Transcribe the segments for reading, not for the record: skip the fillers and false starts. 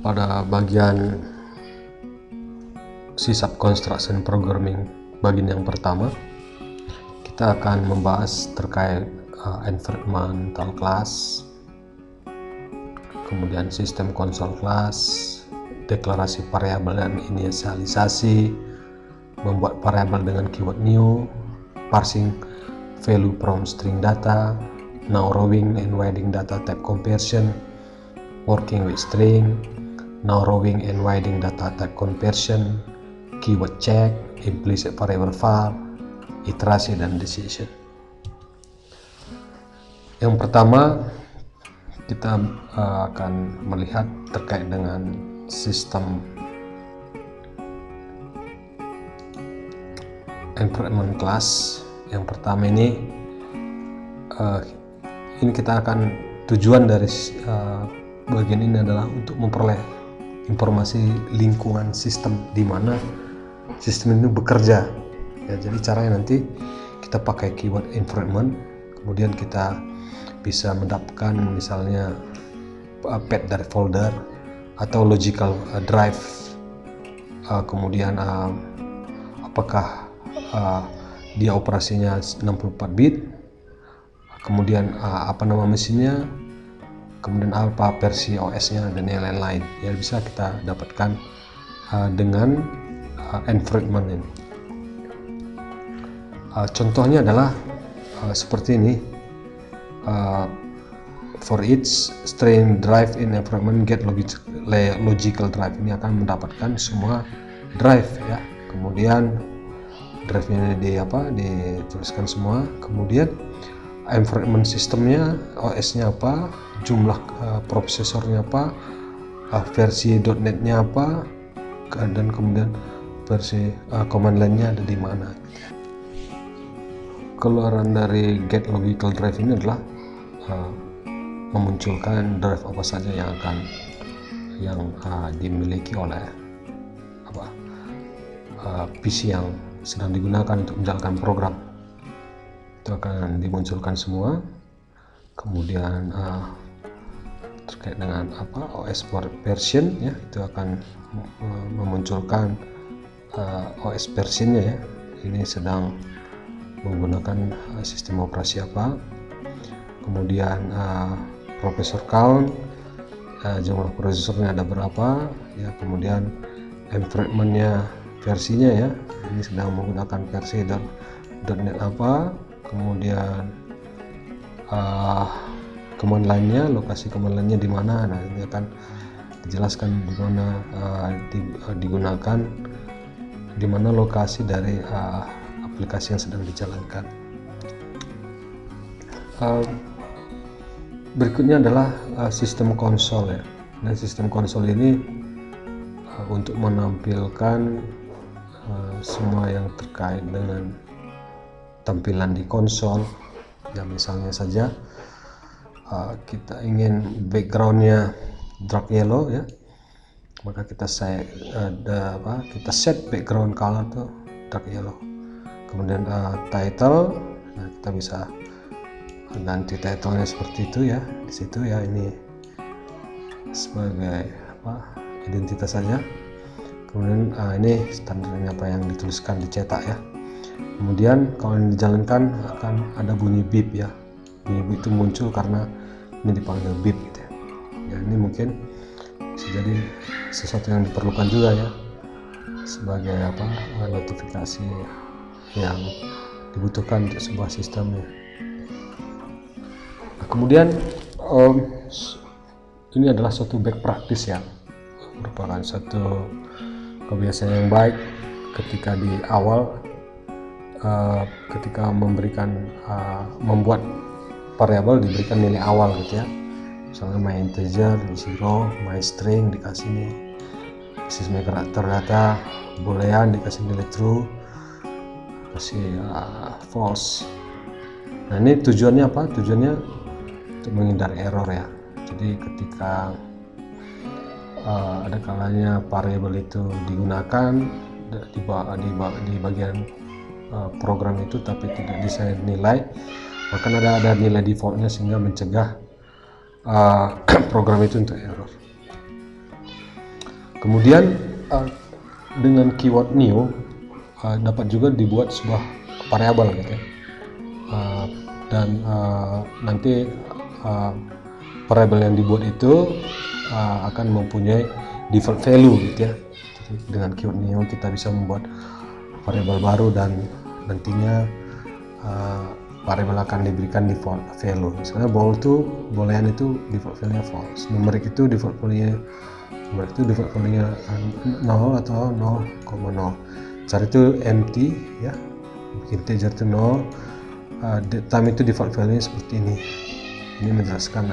Pada bagian C# Construction Programming bagian yang pertama, kita akan membahas terkait environmental class, kemudian sistem console class, deklarasi variabel dan inisialisasi, membuat variabel dengan keyword new, parsing value from string data, narrowing and widening data type conversion, working with string, narrowing and widening data type conversion, keyword check, implicit variable var, iterasi dan decision. Yang pertama, kita akan melihat terkait dengan sistem environment class. Yang pertama ini kita akan tujuan dari bagian ini adalah untuk memperoleh informasi lingkungan sistem di mana sistem ini bekerja ya. Jadi caranya nanti kita pakai keyword environment, kemudian kita bisa mendapatkan misalnya path dari folder atau logical drive, kemudian apakah dia operasinya 64 bit, kemudian apa nama mesinnya, kemudian apa versi OS-nya dan yang lain-lain yang bisa kita dapatkan dengan environment ini. Contohnya adalah seperti ini. For each string drive in environment get logical drive, ini akan mendapatkan semua drive ya. Kemudian drive-nya dituliskan semua, kemudian environment sistemnya, OS-nya apa, jumlah prosesornya apa, versi .NET-nya apa, dan kemudian versi command line-nya ada di mana. Keluaran dari get logical drive ini adalah memunculkan drive apa saja yang dimiliki oleh PC yang sedang digunakan untuk menjalankan program. Itu akan dimunculkan semua. Kemudian terkait dengan OS version ya, itu akan memunculkan OS versionnya ya, ini sedang menggunakan sistem operasi apa. Kemudian processor count, jumlah prosesornya ada berapa ya, kemudian environmentnya versinya ya, ini sedang menggunakan versi .NET apa, kemudian command line-nya, lokasi command line-nya di mana. Nah, ini akan dijelaskan di mana digunakan, di mana lokasi dari aplikasi yang sedang dijalankan. Berikutnya adalah sistem konsol ya. Nah, sistem konsol ini untuk menampilkan semua yang terkait dengan tampilan di konsol ya. Misalnya saja kita ingin backgroundnya dark yellow ya, maka kita set background color tuh dark yellow. Kemudian title, nah kita bisa ganti title-nya seperti itu ya, di situ ya, ini sebagai identitas saja. Kemudian ini standarnya apa yang dituliskan, dicetak ya. Kemudian kalau ini dijalankan akan ada bunyi beep ya. Bunyi beep itu muncul karena ini dipanggil beep gitu ya. Ya, ini mungkin bisa jadi sesuatu yang diperlukan juga ya, sebagai notifikasi yang dibutuhkan untuk sebuah sistemnya. Nah, kemudian ini adalah suatu best practice ya, merupakan suatu kebiasaan yang baik ketika di awal ketika membuat variabel diberikan nilai awal gitu ya. Misalnya my integer di 0, my string dikasih nih basis karakter data, boolean dikasih nilai true, kasih false. Nah, ini tujuannya apa? Tujuannya untuk menghindari error ya. Jadi ketika ada kalanya variabel itu digunakan di bagian program itu tapi tidak bisa nilai, maka ada nilai defaultnya sehingga mencegah program itu untuk error. Kemudian dengan keyword new dapat juga dibuat sebuah variabel gitu ya. Dan nanti variabel yang dibuat itu akan mempunyai default value gitu ya. Jadi dengan keyword new kita bisa membuat variabel baru dan nantinya variabel akan diberikan default value. Misalnya boolean itu default value-nya false, numeric itu default value-nya 0 atau 0,0. Char itu empty ya, integer itu 0. Datetime itu default value seperti ini. Ini menjelaskan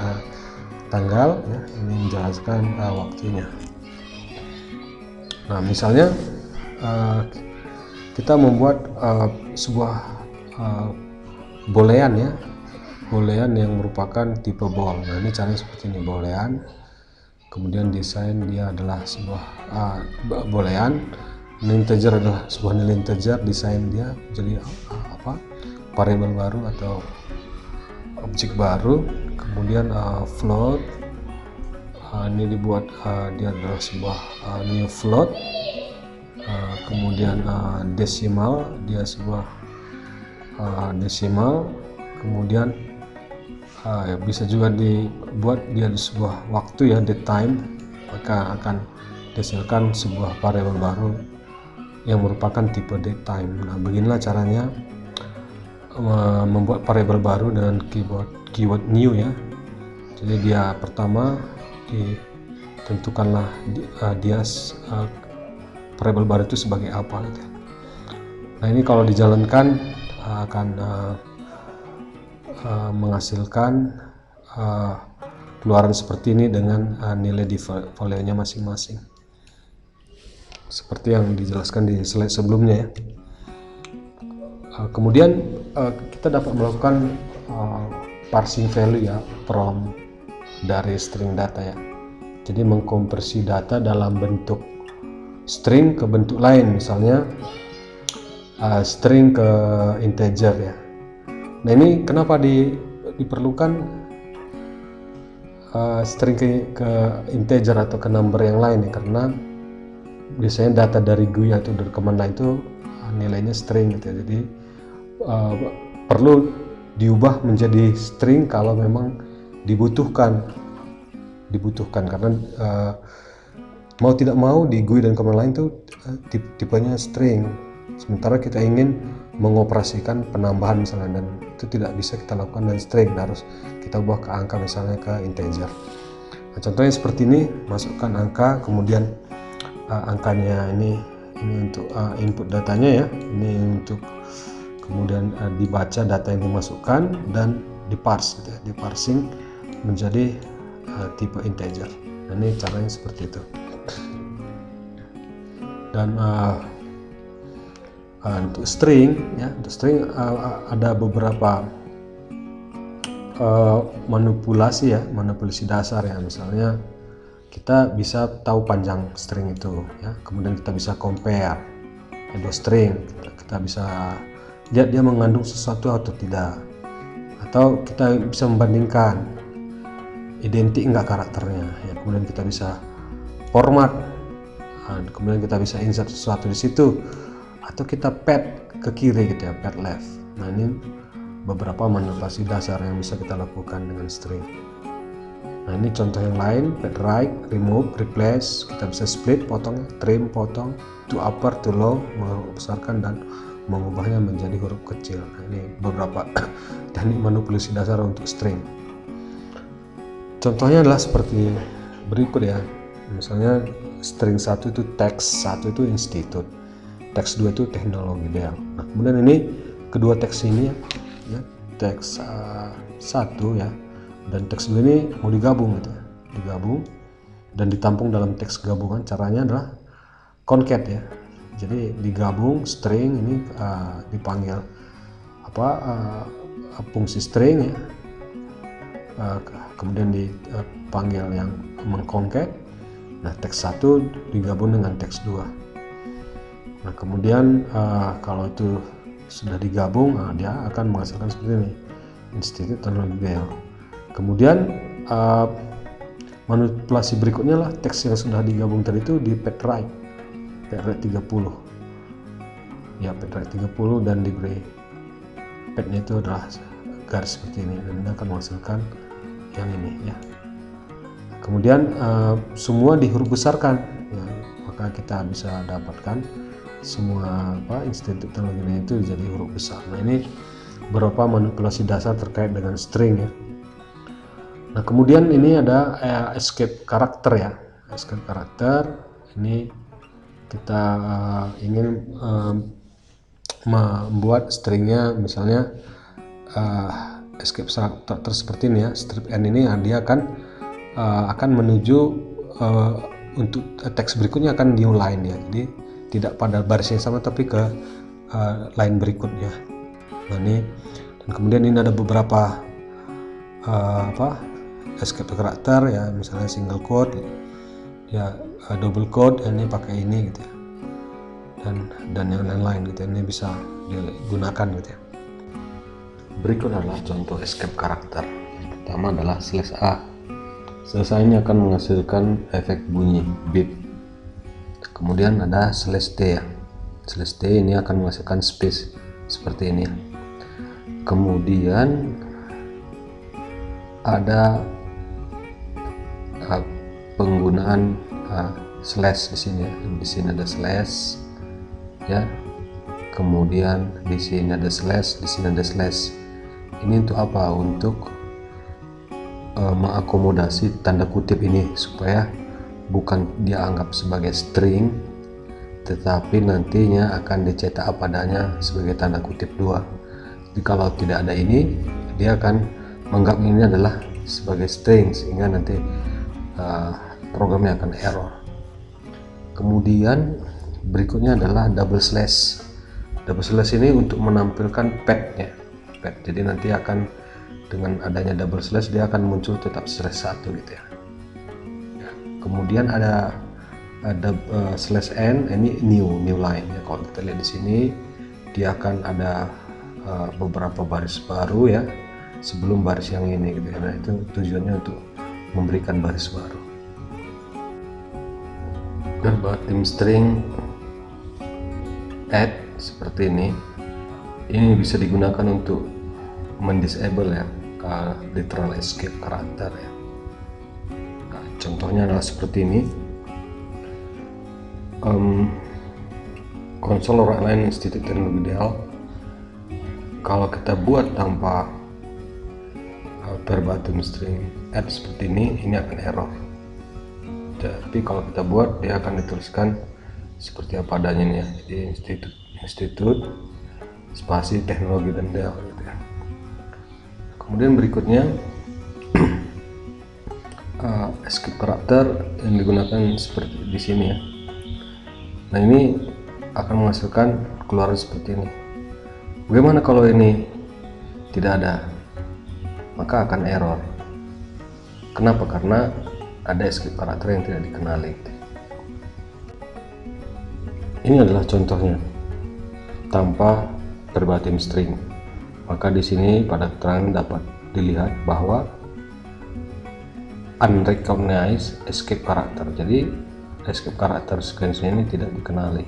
tanggal ya, ini menjelaskan waktunya. Nah, misalnya kita membuat sebuah boolean ya, boolean yang merupakan tipe bool. Nah, ini caranya seperti ini, boolean. Kemudian desain dia adalah sebuah boolean. Integer adalah sebuah nilai integer, desain dia jadi variabel baru atau objek baru. Kemudian float, ini dibuat dia adalah sebuah new float. Kemudian decimal, dia sebuah decimal. Kemudian bisa juga dibuat dia di sebuah waktu ya, date time, maka akan dihasilkan sebuah variabel baru yang merupakan tipe date time. Nah, beginilah caranya membuat variabel baru dengan keyword new ya. Jadi dia pertama ditentukanlah dia variabel baru itu sebagai apa gitu. Nah, ini kalau dijalankan akan menghasilkan keluaran seperti ini dengan nilai default value-nya masing-masing, seperti yang dijelaskan di slide sebelumnya ya. Kemudian kita dapat melakukan parsing value ya, from dari string data ya. Jadi mengkonversi data dalam bentuk string ke bentuk lain, misalnya string ke integer ya. Nah, ini kenapa diperlukan string ke integer atau ke number yang lain ya, karena biasanya data dari GUI atau dari command line itu nilainya string gitu ya. Jadi perlu diubah menjadi string kalau memang dibutuhkan karena mau tidak mau di GUI dan command line itu tipenya string, sementara kita ingin mengoperasikan penambahan misalnya, dan itu tidak bisa kita lakukan dengan string, harus kita ubah ke angka, misalnya ke integer. Nah, contohnya seperti ini, masukkan angka, kemudian angkanya ini untuk input datanya ya, ini untuk kemudian dibaca data yang dimasukkan dan diparse gitu ya, diparsing menjadi tipe integer. Nah, ini caranya seperti itu. Dan untuk string ya, untuk string ada beberapa manipulasi dasar ya. Misalnya kita bisa tahu panjang string itu ya, kemudian kita bisa compare dua string, kita bisa lihat dia mengandung sesuatu atau tidak, atau kita bisa membandingkan identik enggak karakternya ya. Kemudian kita bisa format, kemudian kita bisa insert sesuatu di situ, atau kita pad ke kiri gitu ya, pad left. Nah, ini beberapa manipulasi dasar yang bisa kita lakukan dengan string. Nah, ini contoh yang lain, pad right, remove, replace, kita bisa split, potong, trim, potong, to upper, to low, membesarkan dan mengubahnya menjadi huruf kecil. Nah, ini beberapa teknik manipulasi dasar untuk string. Contohnya adalah seperti berikut ya. Misalnya string 1 itu teks, 1 itu institute, teks 2 itu teknologi Dell. Nah, kemudian ini kedua teks ini ya, teks 1 ya dan teks 2 ini mau digabung gitu ya, digabung dan ditampung dalam teks gabungan. Caranya adalah concat ya. Jadi digabung string ini dipanggil fungsi string ya, kemudian dipanggil yang mengconcat. Nah, teks 1 digabung dengan teks 2. Nah, kemudian kalau itu sudah digabung, dia akan menghasilkan seperti ini, Institute Teknologi Dell. Kemudian Manipulasi berikutnya lah teks yang sudah digabung tadi itu di pad right 30 ya, pad right 30, dan diberi padnya itu adalah garis seperti ini, dan ini akan menghasilkan yang ini ya. Kemudian semua dihuruf besarkan ya, maka kita bisa dapatkan semua Institut Teknologi itu jadi huruf besar. Nah, ini beberapa manipulasi dasar terkait dengan string ya. Nah, kemudian ini ada escape karakter ya. Escape karakter ini kita ingin membuat stringnya, misalnya escape karakter seperti ini ya. Strip n ini dia akan menuju untuk teks berikutnya akan new line ya. Jadi tidak pada baris yang sama tapi ke line berikutnya. Nah, ini, dan kemudian ini ada beberapa escape karakter ya, misalnya single quote ya, double quote, ini pakai ini gitu ya, dan yang lain-lain gitu ya, ini bisa digunakan gitu ya. Berikut adalah contoh escape karakter. Yang pertama adalah /a. /a ini akan menghasilkan efek bunyi beep. Kemudian ada /t ya. /t ini akan menghasilkan space seperti ini. Kemudian ada penggunaan slash di sini ya. Di sini ada slash ya. Kemudian di sini ada slash, di sini ada slash. Ini untuk apa? Untuk mengakomodasi tanda kutip ini supaya bukan dianggap sebagai string, tetapi nantinya akan dicetak apa adanya sebagai tanda kutip 2. Jadi kalau tidak ada ini, dia akan menganggap ini adalah sebagai string, sehingga nanti programnya akan error. Kemudian berikutnya adalah double slash. Double slash ini untuk menampilkan padnya. Jadi nanti akan dengan adanya double slash dia akan muncul tetap slash 1 gitu ya. Kemudian ada /n, ini new line ya. Kalau kita lihat di sini dia akan ada beberapa baris baru ya sebelum baris yang ini gitu ya. Nah, itu tujuannya untuk memberikan baris baru. Verbatim string add seperti ini bisa digunakan untuk mendisable ya literal escape karakter ya. Nah, contohnya adalah seperti ini. Konsol Rockline Institut Teknologi Dell, kalau kita buat tanpa verbatim string add seperti ini akan error. Tapi kalau kita buat, dia akan dituliskan seperti apa adanya nih ya. Jadi institut spasi teknologi dan Dell gitu ya. Kemudian berikutnya escape karakter yang digunakan seperti di sini ya. Nah, ini akan menghasilkan keluaran seperti ini. Bagaimana kalau ini tidak ada? Maka akan error. Kenapa? Karena ada escape karakter yang tidak dikenali. Ini adalah contohnya tanpa verbatim string. Maka di sini pada keterangan dapat dilihat bahwa unrecognized escape karakter. Jadi escape karakter sequence ini tidak dikenali,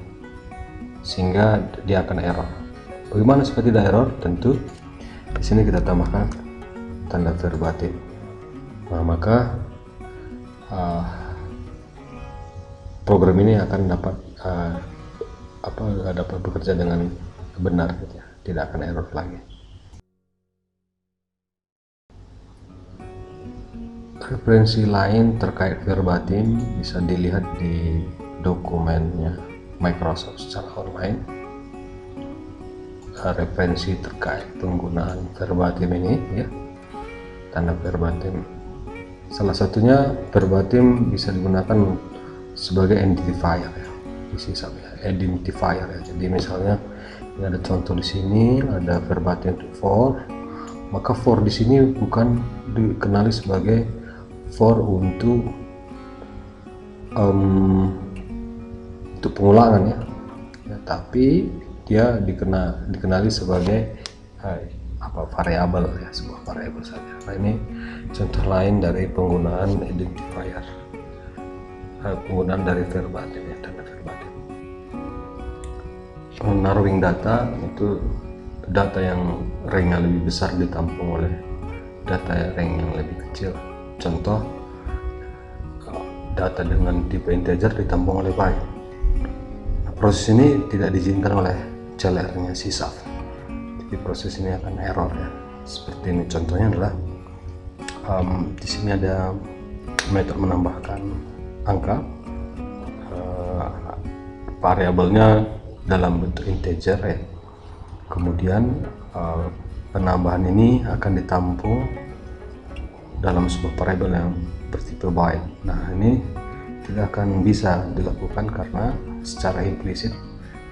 sehingga dia akan error. Bagaimana supaya tidak error? Tentu di sini kita tambahkan tanda verbatim. Nah, maka program ini akan dapat dapat bekerja dengan benar gitu ya. Tidak akan error lagi. Referensi lain terkait verbatim bisa dilihat di dokumennya Microsoft secara online. Referensi terkait penggunaan verbatim ini ya, tanda verbatim. Salah satunya verbatim bisa digunakan sebagai identifier ya, identifier ya. Jadi misalnya ini ada contoh di sini, ada verbatim for, maka for di sini bukan dikenali sebagai for untuk pengulangan ya, tapi dia dikenali sebagai variabel ya, sebuah variabel saja. Nah, ini contoh lain dari penggunaan identifier, penggunaan dari verbatim ya, tanda verbatim. Narrowing data itu data yang range-nya lebih besar ditampung oleh data range yang lebih kecil. Contoh, data dengan tipe integer ditampung oleh byte. Nah, proses ini tidak diizinkan oleh CLR-nya sysaf. Jadi proses ini akan error ya. Seperti ini contohnya adalah di sini ada metode menambahkan angka, variabelnya dalam bentuk integer ya. Kemudian penambahan ini akan ditampung dalam sebuah variabel yang bertipe byte. Nah, ini tidak akan bisa dilakukan karena secara implisit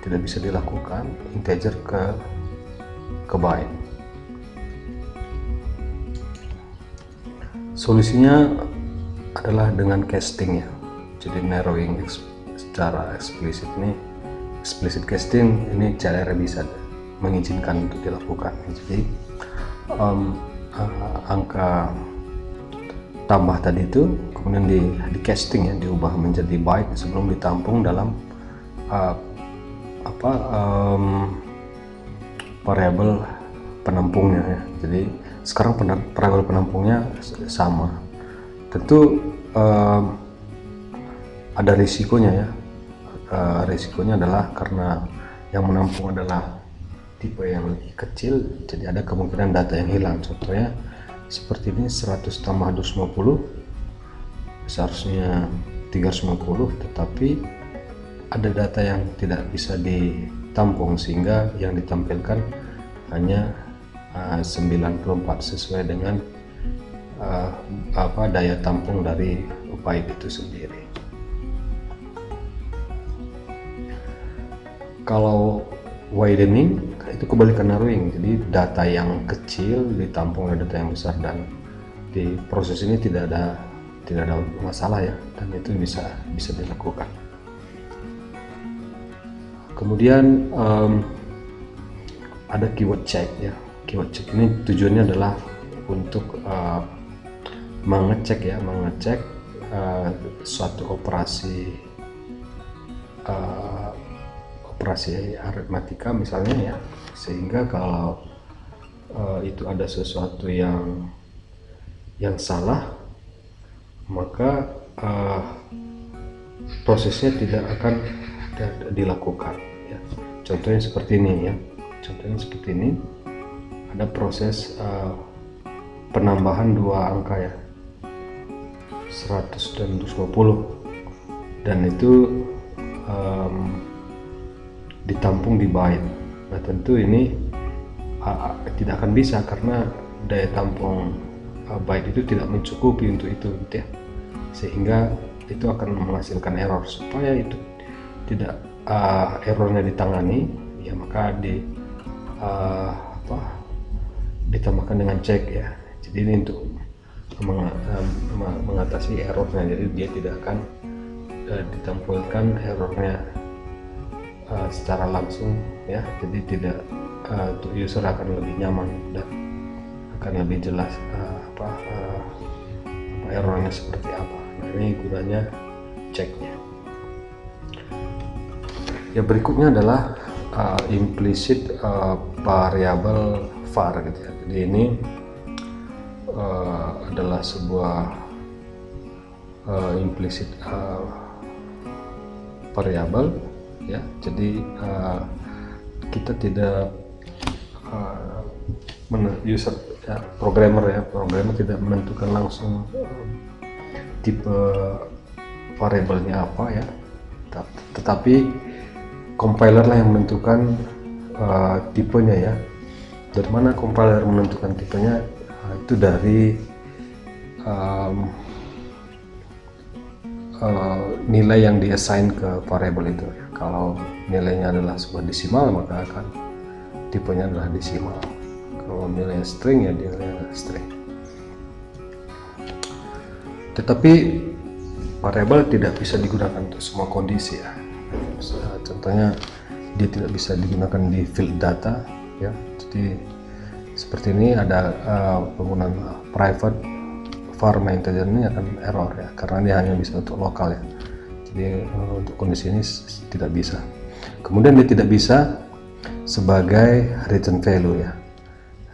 tidak bisa dilakukan integer ke byte. Solusinya adalah dengan casting ya. Jadi narrowing secara eksplisit ini, explicit casting ini CLR bisa mengizinkan untuk dilakukan. Jadi angka tambah tadi itu kemudian di casting ya, diubah menjadi byte sebelum ditampung dalam variabel penampungnya ya. Jadi sekarang variabel penampungnya sama. Tentu ada risikonya ya. Risikonya adalah karena yang menampung adalah tipe yang lebih kecil, jadi ada kemungkinan data yang hilang. Contohnya seperti ini, 100 tambah 250 seharusnya 350, tetapi ada data yang tidak bisa ditampung sehingga yang ditampilkan hanya 94 sesuai dengan daya tampung dari byte itu sendiri. Kalau widening itu kebalikan narrowing, jadi data yang kecil ditampung oleh data yang besar, dan di proses ini tidak ada masalah ya, dan itu bisa dilakukan. Kemudian ada keyword check ya. Keyword check ini tujuannya adalah untuk mengecek suatu operasi aritmatika misalnya ya, sehingga kalau itu ada sesuatu yang salah, maka prosesnya tidak akan dilakukan ya. Contohnya seperti ini ya, ada proses penambahan dua angka ya, 100 dan 250, dan itu ditampung di byte. Nah, tentu ini tidak akan bisa karena daya tampung byte itu tidak mencukupi untuk itu gitu ya, sehingga itu akan menghasilkan error. Supaya itu tidak errornya ditangani ya, maka ditambahkan dengan check ya. Jadi ini untuk mengatasi errornya, jadi dia tidak akan ditampilkan errornya secara langsung ya, jadi tidak untuk user akan lebih nyaman dan akan lebih jelas errornya seperti apa. Nah, ini gunanya ceknya. Ya, berikutnya adalah implicit variable var gitu ya. Jadi ini adalah sebuah implicit variable ya. Jadi kita tidak user ya, programmer tidak menentukan langsung tipe variabelnya apa ya, tetapi compiler lah yang menentukan tipenya ya. Dari mana compiler menentukan tipenya? Itu dari nilai yang diassign ke variabel itu. Kalau nilainya adalah sebuah desimal, maka akan tipenya adalah desimal. Kalau nilainya string ya nilainya adalah string. Tetapi variabel tidak bisa digunakan untuk semua kondisi ya. Contohnya dia tidak bisa digunakan di field data ya. Jadi seperti ini ada penggunaan private var maintainer ini akan error ya, karena dia hanya bisa untuk lokal ya. Jadi untuk kondisi ini tidak bisa. Kemudian dia tidak bisa sebagai return value ya.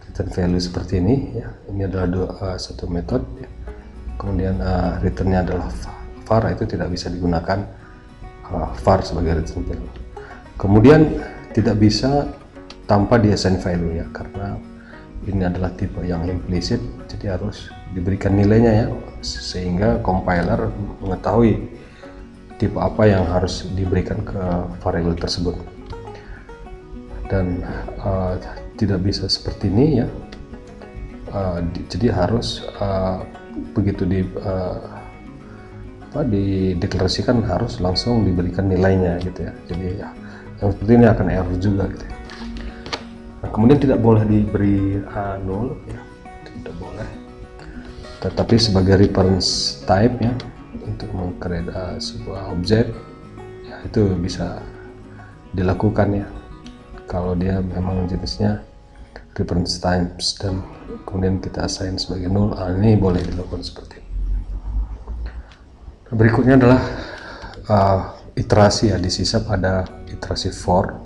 Return value seperti ini ya. Ini adalah satu metode ya. Kemudian returnnya adalah var, itu tidak bisa digunakan var sebagai return value. Kemudian tidak bisa tanpa di assign value ya, karena ini adalah tipe yang implicit, jadi harus diberikan nilainya ya, sehingga compiler mengetahui tipe apa yang harus diberikan ke variabel tersebut. Dan tidak bisa seperti ini ya, jadi harus begitu dideklarasikan harus langsung diberikan nilainya gitu ya. Jadi ya, yang seperti ini akan error juga gitu ya. Nah, kemudian tidak boleh diberi null ya, tidak boleh, tetapi sebagai reference type ya, untuk meng-create sebuah objek ya, itu bisa dilakukan ya kalau dia memang jenisnya reference types dan kemudian kita assign sebagai null. Ini boleh dilakukan seperti ini. Berikutnya adalah iterasi ya. Di C# ada iterasi for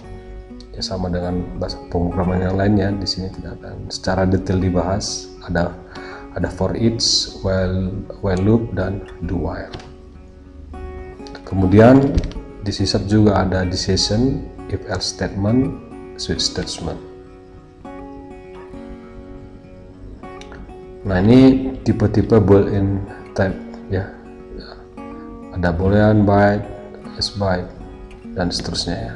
ya, sama dengan bahasa pemrograman yang lainnya. Di sini tidak akan secara detail dibahas. Ada for each, while loop, dan do while. Kemudian di C# juga ada decision, if else statement, switch statement. Nah, ini tipe-tipe boolean type ya. Ada boolean, byte, s byte, dan seterusnya ya.